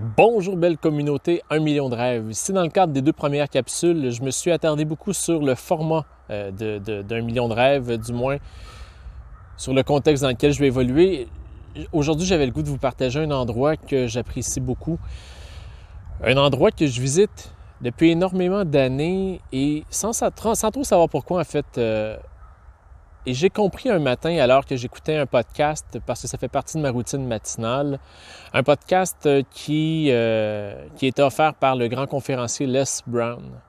Bonjour belle communauté, 1 million de rêves. Ici dans le cadre des 2 premières capsules, je me suis attardé beaucoup sur le format d'1 million de rêves, du moins sur le contexte dans lequel je vais évoluer. Aujourd'hui, j'avais le goût de vous partager un endroit que j'apprécie beaucoup. Un endroit que je visite depuis énormément d'années et sans trop savoir pourquoi en fait. Et j'ai compris un matin, alors que j'écoutais un podcast, parce que ça fait partie de ma routine matinale, un podcast qui était offert par le grand conférencier Les Brown.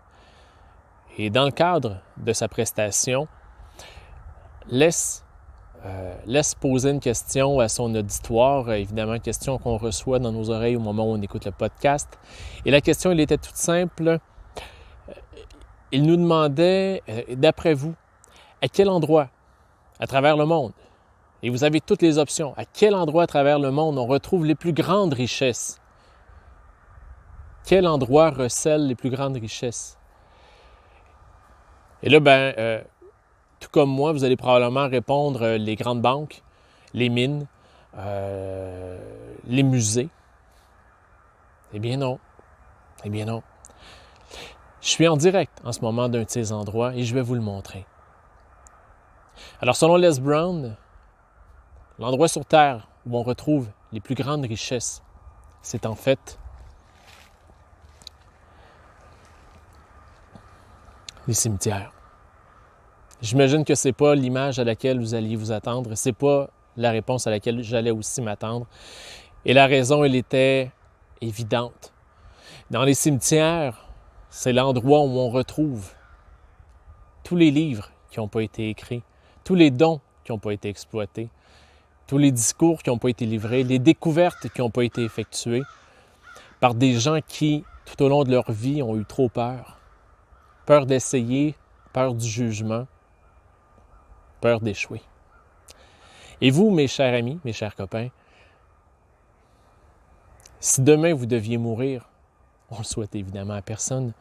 Et dans le cadre de sa prestation, Les posait une question à son auditoire, évidemment, une question qu'on reçoit dans nos oreilles au moment où on écoute le podcast. Et la question, elle était toute simple. Il nous demandait, d'après vous, à quel endroit à travers le monde, et vous avez toutes les options, à quel endroit à travers le monde on retrouve les plus grandes richesses? Quel endroit recèle les plus grandes richesses? Et là, tout comme moi, vous allez probablement répondre les grandes banques, les mines, les musées. Eh bien non. Eh bien non. Je suis en direct en ce moment d'un de ces endroits et je vais vous le montrer. Alors, selon Les Brown, l'endroit sur Terre où on retrouve les plus grandes richesses, c'est en fait les cimetières. J'imagine que ce n'est pas l'image à laquelle vous alliez vous attendre, ce n'est pas la réponse à laquelle j'allais aussi m'attendre. Et la raison, elle était évidente. Dans les cimetières, c'est l'endroit où on retrouve tous les livres qui n'ont pas été écrits, tous les dons qui n'ont pas été exploités, tous les discours qui n'ont pas été livrés, les découvertes qui n'ont pas été effectuées par des gens qui, tout au long de leur vie, ont eu trop peur. Peur d'essayer, peur du jugement, peur d'échouer. Et vous, mes chers amis, mes chers copains, si demain vous deviez mourir, on le souhaite évidemment à personne,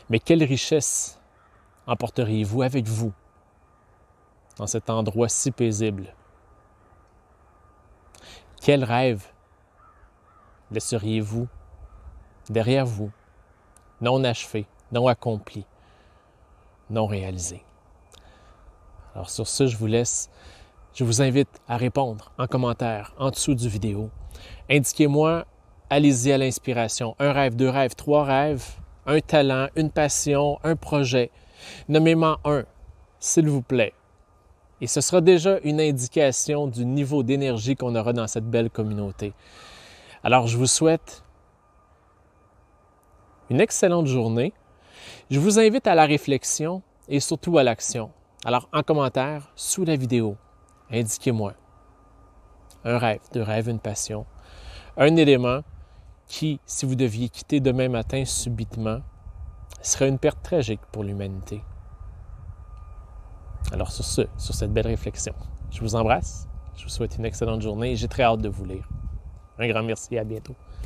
mais quelle richesse emporteriez-vous avec vous dans cet endroit si paisible? Quel rêve laisseriez-vous derrière vous, non achevé, non accompli, non réalisé? Alors sur ce, je vous laisse. Je vous invite à répondre en commentaire en dessous du vidéo. Indiquez-moi, allez-y à l'inspiration. 1 rêve, 2 rêves, 3 rêves, un talent, une passion, un projet. Nommez-moi un, s'il vous plaît. Et ce sera déjà une indication du niveau d'énergie qu'on aura dans cette belle communauté. Alors, je vous souhaite une excellente journée. Je vous invite à la réflexion et surtout à l'action. Alors, en commentaire, sous la vidéo, indiquez-moi 1 rêve, 2 rêves, une passion, un élément qui, si vous deviez quitter demain matin subitement, serait une perte tragique pour l'humanité. Alors sur cette belle réflexion, je vous embrasse, je vous souhaite une excellente journée et j'ai très hâte de vous lire. Un grand merci et à bientôt.